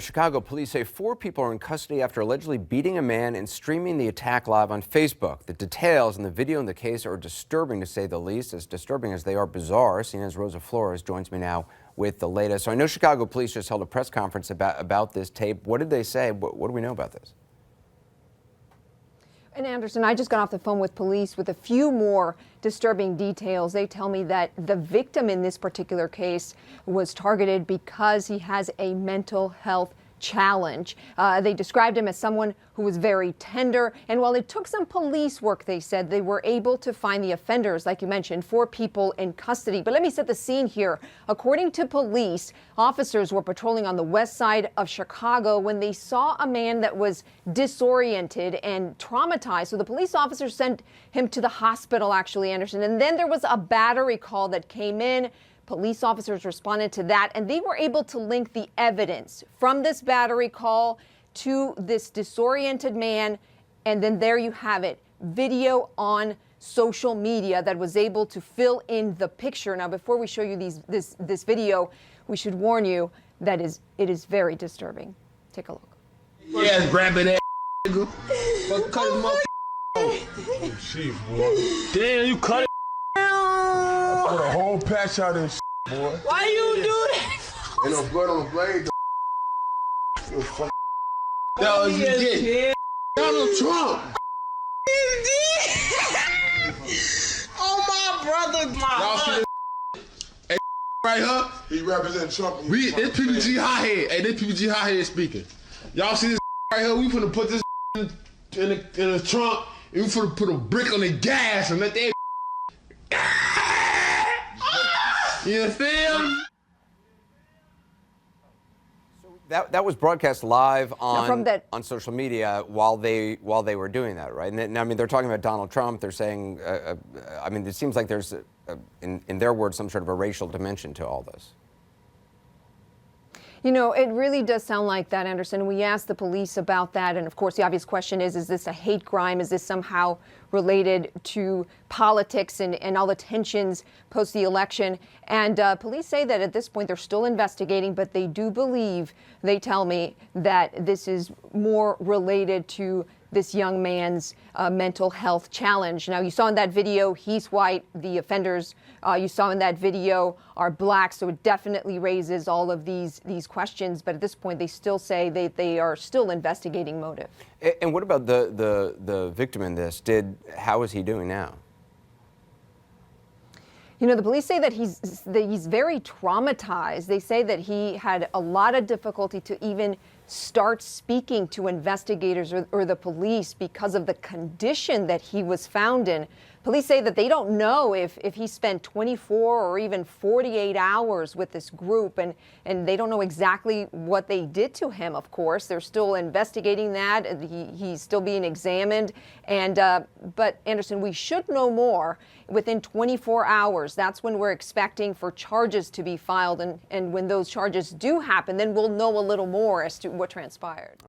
Chicago police say 4 people are in custody after allegedly beating a man and streaming the attack live on Facebook. The details in the video in the case are disturbing, to say the least, as disturbing as they are bizarre. CNN's Rosa Flores joins me now with the latest. So I know Chicago police just held a press conference about this tape. What did they say? What do we know about this? And Anderson, I just got off the phone with police with a few more disturbing details. They tell me that the victim in this particular case was targeted because he has a mental health challenge. They described him as someone who was very tender. And while it took some police work, they said they were able to find the offenders, like you mentioned, 4 people in custody. But let me set the scene here. According to police, officers were patrolling on the west side of Chicago when they saw a man that was disoriented and traumatized. So the police officers sent him to the hospital, actually, Anderson. And then there was a battery call that came in. Police officers responded to that, and they were able to link the evidence from this battery call to this disoriented man. And then there you have it, video on social media that was able to fill in the picture. Now, before we show you this video, we should warn you that it is very disturbing. Take a look. Yeah, grabbing that nigga. Fuck, cut his motherfucker. Oh, shit, boy. Damn, you cut it. Put a whole patch out of this boy. Why you do that? Ain't no blood on the blade, though. That was you get. Donald Trump. Oh, my brother. Y'all see this? Hey, right here? He represent Trump. This PPG hothead. Hey, this PPG hothead speaking. Y'all see this right here? We finna put this in the trunk, and we finna put a brick on the gas and let that. You feel me? That was broadcast live on social media while they were doing that, right? And then, I mean, they're talking about Donald Trump. They're saying, I mean, it seems like there's, in their words, some sort of a racial dimension to all this. You know, it really does sound like that, Anderson. We asked the police about that. And of course, the obvious question is this a hate crime? Is this somehow related to politics and all the tensions post the election? And police say that at this point, they're still investigating, but they do believe, they tell me, that this is more related to this young man's mental health challenge. Now, you saw in that video, he's white. The offenders you saw in that video are black. So it definitely raises all of these questions. But at this point, they still say they are still investigating motive. And what about the victim in this? How is he doing now? You know, the police say that he's very traumatized. They say that he had a lot of difficulty to even start speaking to investigators or the police because of the condition that he was found in. Police say that they don't know if he spent 24 or even 48 hours with this group, and they don't know exactly what they did to him, of course. They're still investigating that. He's still being examined. And but, Anderson, we should know more within 24 hours. That's when we're expecting for charges to be filed. And when those charges do happen, then we'll know a little more as to what transpired.